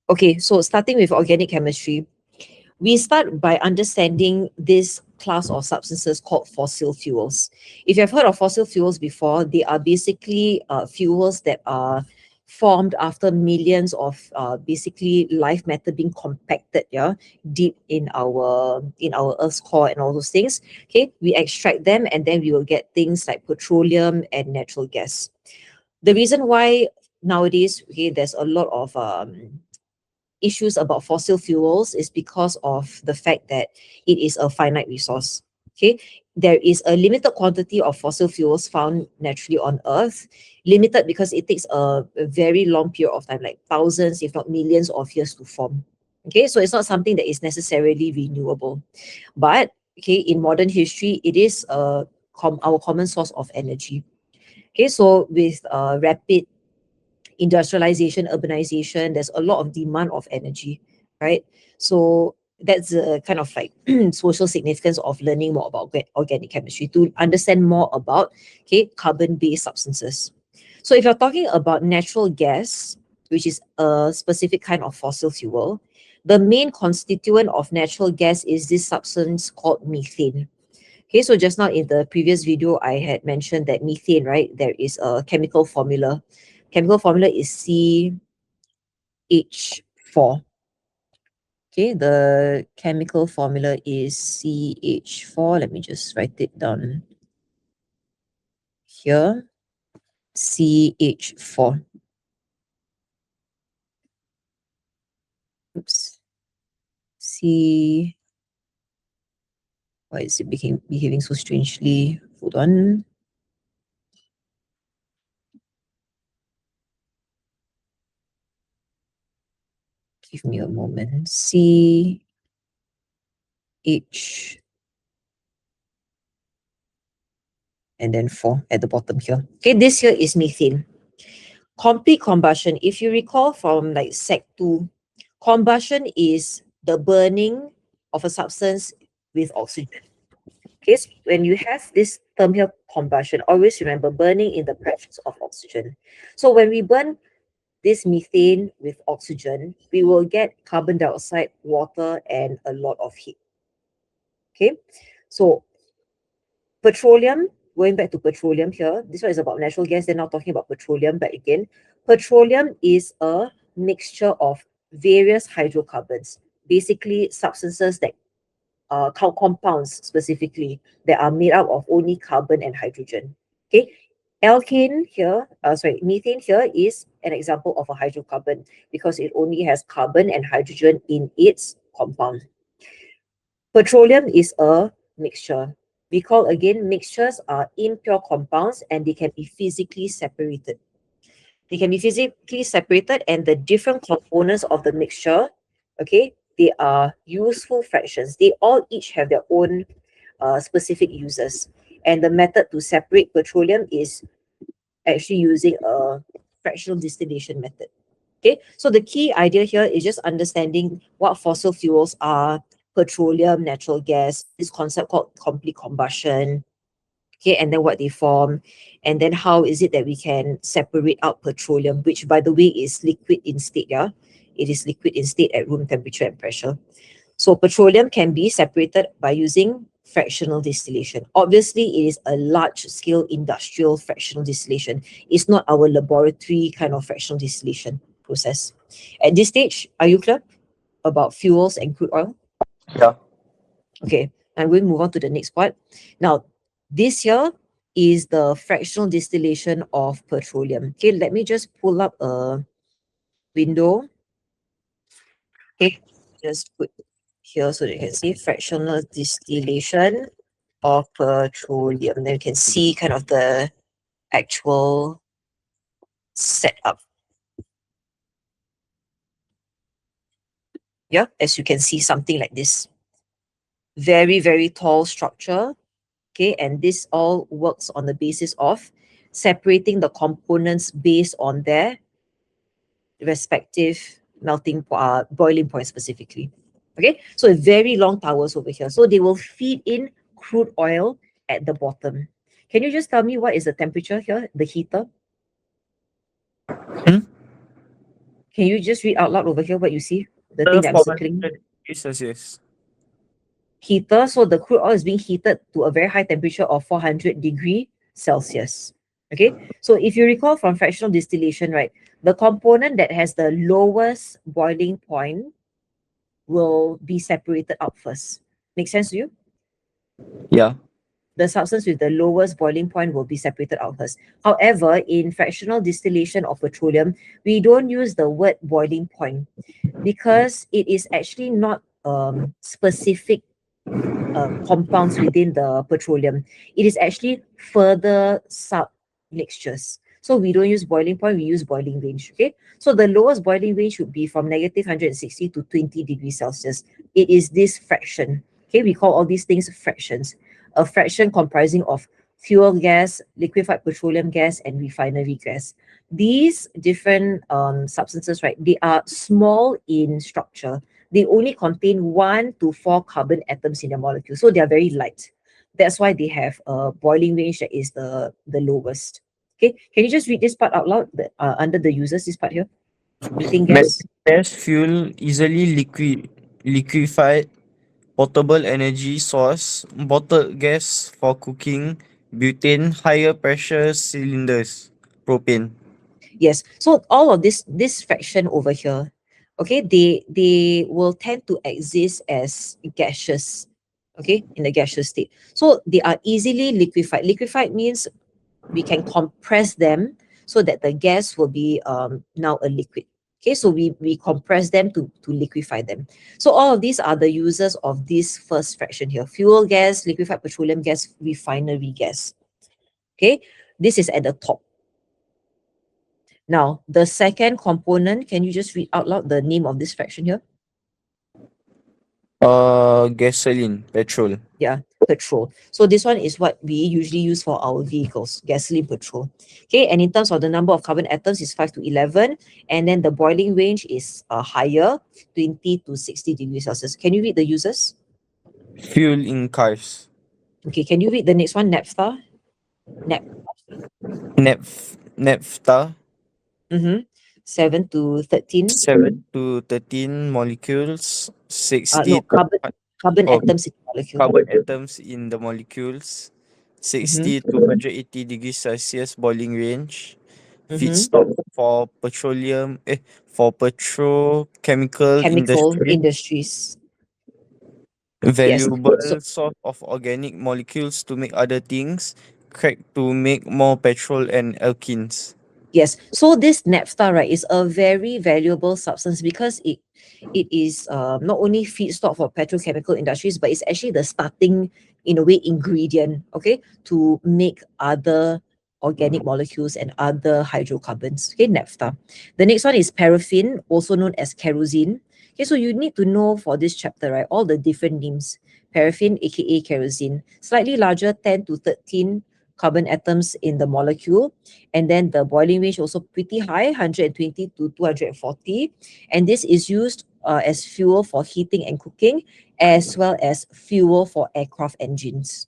Okay, so starting with organic chemistry, we start by understanding this class of substances called fossil fuels. If you've heard of fossil fuels before, they are basically fuels that are formed after millions of basically life matter being compacted, yeah, deep in our Earth's core and all those things. Okay, we extract them and then we will get things like petroleum and natural gas. The reason why nowadays, okay, there's a lot of issues about fossil fuels is because of the fact that it is a finite resource. Okay, there is a limited quantity of fossil fuels found naturally on Earth, limited because it takes a very long period of time, like thousands, if not millions of years to form. Okay, so it's not something that is necessarily renewable. But okay, in modern history, it is our common source of energy. Okay, so with rapid industrialization, urbanization, there's a lot of demand of energy, right? So that's the kind of like social significance of learning more about organic chemistry to understand more about okay carbon-based substances. So if you're talking about natural gas, which is a specific kind of fossil fuel, the main constituent of natural gas is this substance called methane. Okay, so just now in the previous video, I had mentioned that methane, right? There is a chemical formula. Chemical formula is CH4. Okay, the chemical formula is CH4. Let me just write it down here. CH4. Oops. C. Why is it behaving so strangely? Hold on. Give me a moment. CH and then 4 at the bottom here. Okay, this here is methane. Complete combustion, if you recall from like Sec 2, combustion is the burning of a substance with oxygen. Okay, so when you have this term here, combustion, always remember burning in the presence of oxygen. So when we burn this methane with oxygen, we will get carbon dioxide, water, and a lot of heat. Okay, so petroleum, going back to petroleum here, this one is about natural gas, they're not talking about petroleum, but again, petroleum is a mixture of various hydrocarbons, basically substances that compounds specifically that are made up of only carbon and hydrogen. Okay, methane here is an example of a hydrocarbon because it only has carbon and hydrogen in its compound. Petroleum is a mixture. Recall again, mixtures are impure compounds and they can be physically separated. They can be physically separated and the different components of the mixture, okay, they are useful fractions. They all each have their own specific uses. And the method to separate petroleum is actually using a fractional distillation method. Okay, so the key idea here is just understanding what fossil fuels are, petroleum, natural gas, this concept called complete combustion, okay, and then what they form, and then how is it that we can separate out petroleum, which by the way is liquid in state, yeah? It is liquid in state at room temperature and pressure. So petroleum can be separated by using fractional distillation. Obviously, it is a large-scale industrial fractional distillation. It's not our laboratory kind of fractional distillation process. At this stage, are you clear about fuels and crude oil? Yeah. Okay, I'm going to move on to the next part. Now, this here is the fractional distillation of petroleum. Okay, let me just pull up a window. Okay, just put here so that you can see fractional distillation of petroleum. Then you can see kind of the actual setup. Yeah, as you can see, something like this. Very, very tall structure. Okay, and this all works on the basis of separating the components based on their respective boiling point specifically. Okay, so very long towers over here. So they will feed in crude oil at the bottom. Can you just tell me what is the temperature here, the heater? Hmm? Can you just read out loud over here what you see? The thing that I'm circling? 400 degrees Celsius. Heater. So the crude oil is being heated to a very high temperature of 400 °C. Okay. So if you recall from fractional distillation, right, the component that has the lowest boiling point will be separated out first. Make sense to you? Yeah. The substance with the lowest boiling point will be separated out first. However, in fractional distillation of petroleum, we don't use the word boiling point because it is actually not specific compounds within the petroleum. It is actually further sub mixtures. So we don't use boiling point, we use boiling range. Okay. So the lowest boiling range would be from negative 160 to 20 degrees Celsius. It is this fraction. Okay, we call all these things fractions. A fraction comprising of fuel gas, liquefied petroleum gas, and refinery gas. These different substances, right, they are small in structure. They only contain 1 to 4 carbon atoms in their molecule. So they are very light. That's why they have a boiling range that is the lowest. Okay, can you just read this part out loud under the users, this part here? Heating gas. Gas fuel easily liquefied, portable energy source, bottled gas for cooking, butane, higher pressure cylinders, propane. Yes. So all of this fraction over here, okay, they will tend to exist as gaseous, okay, in the gaseous state. So they are easily liquefied. Liquefied means we can compress them so that the gas will be now a liquid. Okay, so we compress them to liquefy them. So all of these are the uses of this first fraction here: fuel gas, liquefied petroleum gas, refinery gas. Okay, this is at the top. Now, the second component, can you just read out loud the name of this fraction here? Gasoline, petrol. Yeah, petrol. So this one is what we usually use for our vehicles, gasoline, petrol. Okay, and in terms of the number of carbon atoms is 5 to 11, and then the boiling range is higher, 20 to 60 degrees Celsius. Can you read the uses? Fuel in cars. Okay, can you read the next one, naphtha? Nap. Naphtha, Mm-hmm. 7 to 13. 7 to 13 molecules, 60 No, to carbon oh, atoms in the molecule. carbon atoms in the molecules, Mm-hmm. 60 to 180 degrees Celsius boiling range. Mm-hmm. Feedstock for for petrochemical Chemical industry. industries. Yes. Valuable So source of organic molecules to make other things. Crack to make more petrol and alkenes. yes, so this naphtha, right, is a very valuable substance because it is not only feedstock for petrochemical industries, but it's actually the starting, in a way, ingredient, okay, to make other organic molecules and other hydrocarbons. Okay, naphtha. The next one is paraffin, also known as kerosene. Okay, so you need to know for this chapter, right, all the different names. Paraffin, aka kerosene, slightly larger, 10 to 13 carbon atoms in the molecule, and then the boiling range also pretty high, 120 to 240, and this is used as fuel for heating and cooking, as well as fuel for aircraft engines.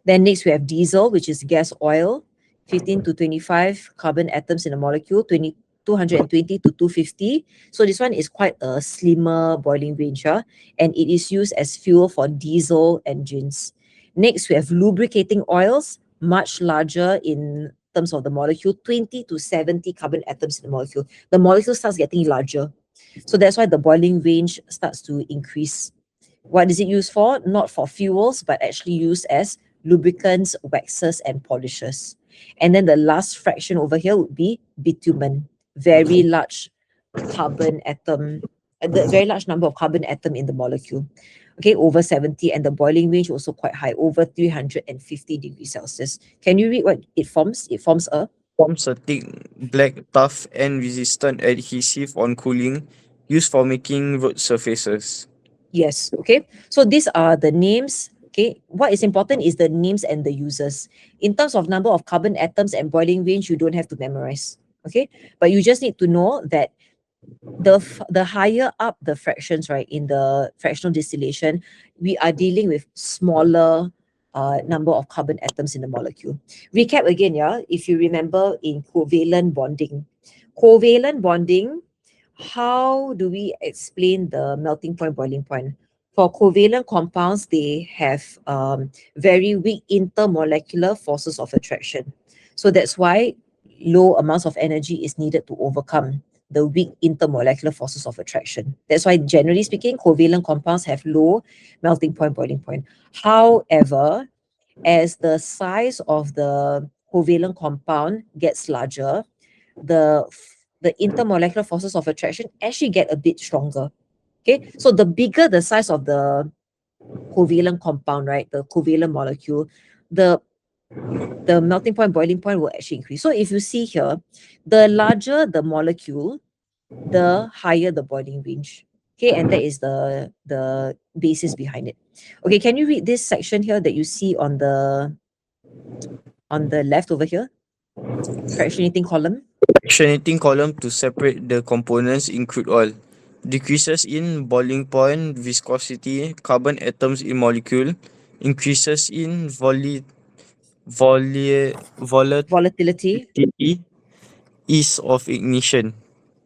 Then next we have diesel, which is gas oil, 15 to 25 carbon atoms in a molecule, 220 to 250. So this one is quite a slimmer boiling range, and it is used as fuel for diesel engines. Next, we have lubricating oils, much larger in terms of the molecule, 20 to 70 carbon atoms in the molecule. The molecule starts getting larger. So that's why the boiling range starts to increase. What is it used for? Not for fuels, but actually used as lubricants, waxes, and polishers. And then the last fraction over here would be bitumen, very large carbon atom, the very large number of carbon atom in the molecule. Okay, over 70, and the boiling range also quite high, over 350 degrees Celsius. Can you read what it forms? It forms a Forms a thick, black, tough, and resistant adhesive on cooling, used for making road surfaces. yes. Okay, so these are the names. Okay, what is important is the names and the users. In terms of number of carbon atoms and boiling range, you don't have to memorize. Okay, but you just need to know that the higher up the fractions, right, in the fractional distillation, we are dealing with smaller number of carbon atoms in the molecule. Recap again, yeah. If you remember in covalent bonding, how do we explain the melting point, boiling point? For covalent compounds, they have very weak intermolecular forces of attraction. So that's why low amounts of energy is needed to overcome the weak intermolecular forces of attraction. That's why, generally speaking, covalent compounds have low melting point, boiling point. However, as the size of the covalent compound gets larger, the the intermolecular forces of attraction actually get a bit stronger. Okay, so the bigger the size of the covalent compound, right, the covalent molecule, the melting point, boiling point will actually increase. So if you see here, the larger the molecule, the higher the boiling range. Okay, and that is the basis behind it. Okay, can you read this section here that you see on the left over here? Fractionating column. Fractionating column to separate the components in crude oil. Decreases in boiling point, viscosity, carbon atoms in molecule. Increases in Volatility. volatility, ease of ignition.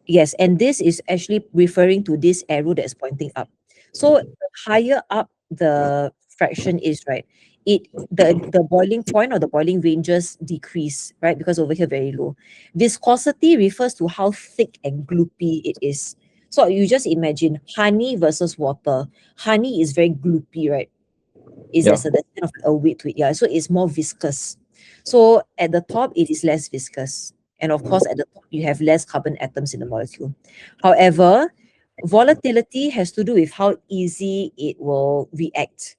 Yes, and this is actually referring to this arrow that's pointing up. So the higher up the fraction is, right, the boiling point or the boiling ranges decrease, right? Because over here very low. Viscosity refers to how thick and gloopy it is. So you just imagine honey versus water. Honey is very gloopy, right? Yeah. There's kind of a weight to it, yeah. So it's more viscous. So at the top, it is less viscous. And of course, at the top, you have less carbon atoms in the molecule. However, volatility has to do with how easy it will react,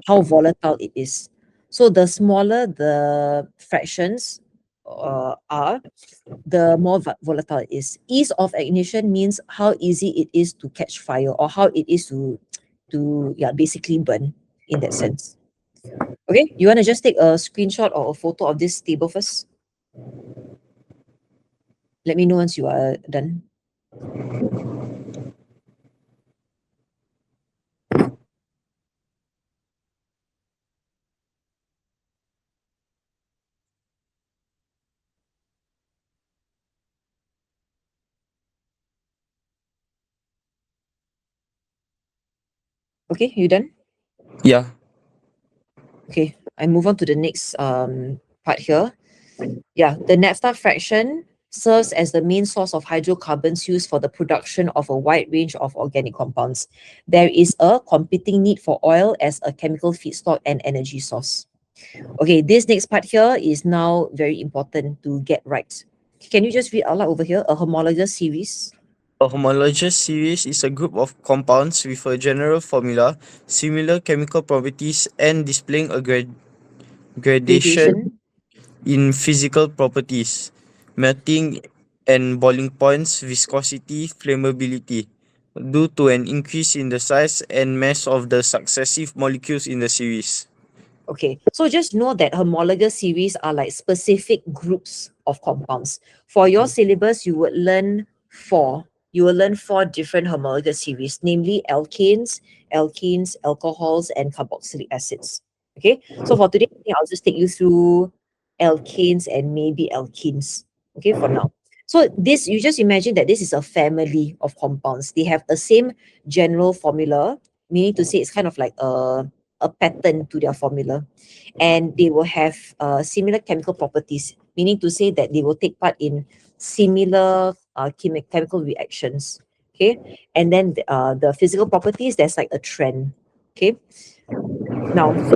how volatile it is. So the smaller the fractions are, the more volatile it is. Ease of ignition means how easy it is to catch fire, or how it is to basically burn, in that sense. Okay, you want to just take a screenshot or a photo of this table first? Let me know once you are done. Okay, you done? Yeah. Okay, I move on to the next part here. Yeah, the naphtha fraction serves as the main source of hydrocarbons used for the production of a wide range of organic compounds. There is a competing need for oil as a chemical feedstock and energy source. Okay, this next part here is now very important to get right. Can you just read out loud over here? A homologous series. A homologous series is a group of compounds with a general formula, similar chemical properties, and displaying a gradation Gradation. in physical properties, melting and boiling points, viscosity, flammability, due to an increase in the size and mass of the successive molecules in the series. Okay, so just know that homologous series are like specific groups of compounds. For your syllabus, you would learn four. You will learn four different homologous series, namely alkanes, alkenes, alcohols, and carboxylic acids. Okay, so for today, I think I'll just take you through alkanes and maybe alkenes. Okay, for now. So this, you just imagine that this is a family of compounds. They have the same general formula, meaning to say it's kind of like a pattern to their formula, and they will have similar chemical properties, meaning to say that they will take part in similar chemical reactions. Okay, and then the physical properties, there's like a trend. Okay, now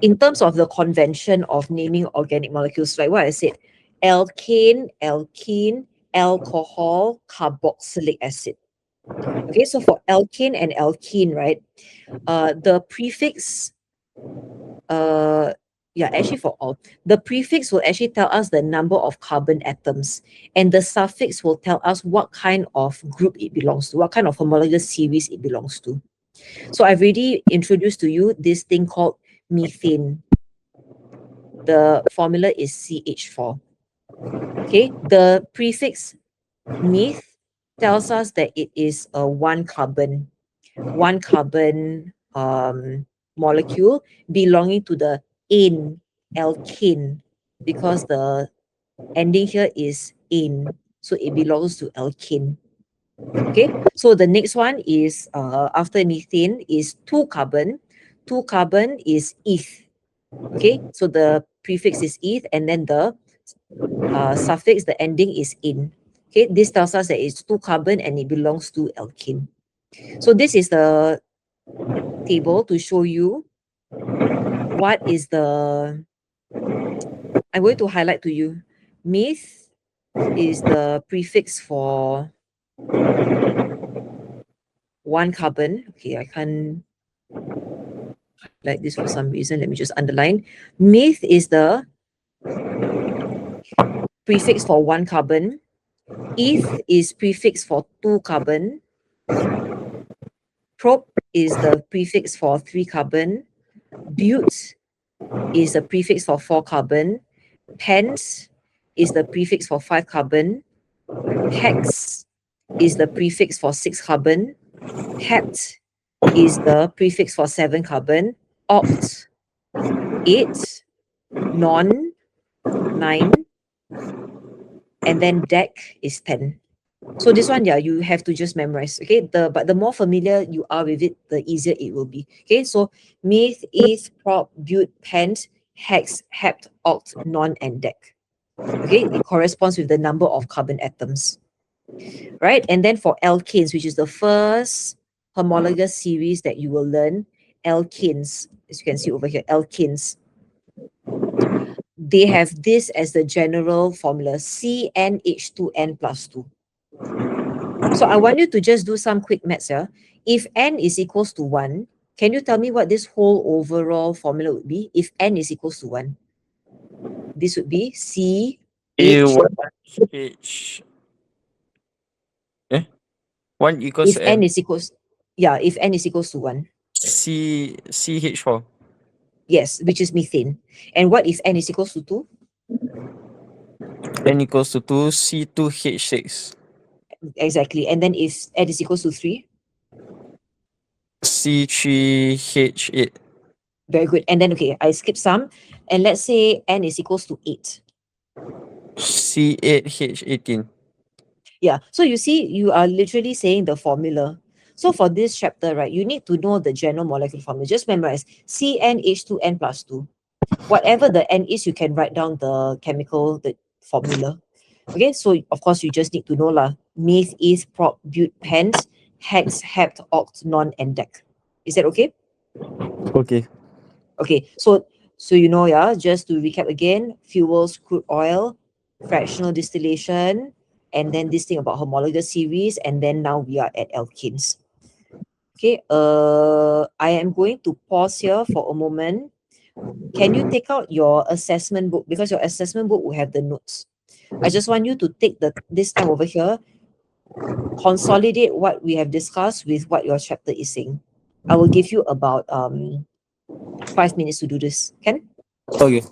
in terms of the convention of naming organic molecules, like what I said, alkane, alkene, alcohol, carboxylic acid. Okay, so for alkane and alkene, right, the prefix, actually for all, the prefix will actually tell us the number of carbon atoms, and the suffix will tell us what kind of group it belongs to, what kind of homologous series it belongs to. So I've already introduced to you this thing called methane. The formula is CH4. Okay, the prefix meth tells us that it is a one carbon molecule belonging to the ane alkane, because the ending here is ane, so it belongs to alkane. Okay, so the next one is after methane is 2 carbon. 2 carbon is eth. Okay, so the prefix is eth, and then the suffix, the ending is in. Okay, this tells us that it's 2 carbon and it belongs to alkene. So this is the table to show you what is the, I'm going to highlight to you. Meth is the prefix for 1 carbon. Okay, I can't highlight this for some reason. Let me just underline. Meth is the prefix for 1 carbon. Eth is prefix for 2 carbon. Prop is the prefix for 3 carbon. But is the prefix for 4 carbon. Pent is the prefix for 5 carbon. Hex is the prefix for 6 carbon. Hept is the prefix for 7 carbon. Oct, 8. Non, 9. And then dec is 10. So this one, yeah, you have to just memorize. Okay, but the more familiar you are with it, the easier it will be. Okay, so meth, eth, prop, but, pent, hex, hept, oct, non, and dec. Okay, it corresponds with the number of carbon atoms, right? And then for alkanes, which is the first homologous series that you will learn, alkanes, as you can see over here, alkanes, they have this as the general formula, CnH2n plus 2. So I want you to just do some quick maths here. If n is equals to 1, can you tell me what this whole overall formula would be? If n is equals to 1, this would be C H. H. 1 equals If n n. is equals, yeah, if n is equals to 1. CH4. Yes, which is methane. And what if n is equals to 2? N equals to 2 C2H6. Exactly. And then if n is equals to 3? C3H8. Very good. And then, okay, I skip some. And let's say n is equals to 8. C8H18. Yeah. So you see, you are literally saying the formula. So for this chapter, right, you need to know the general molecular formula. Just memorize CnH2n plus 2. Whatever the n is, you can write down the chemical, the formula. Okay, so of course you just need to know lah. Meth, eth, prop, but, pent, hex, hept, oct, non, and dec. Is that okay? Okay. Okay, so you know, yeah, just to recap again, fuels, crude oil, fractional distillation, and then this thing about homologous series, and then now we are at alkenes. Okay, I am going to pause here for a moment. Can you take out your assessment book, because your assessment book will have the notes. I just want you to take this time over here, consolidate what we have discussed with what your chapter is saying. I will give you about 5 minutes to do this. Can? Okay.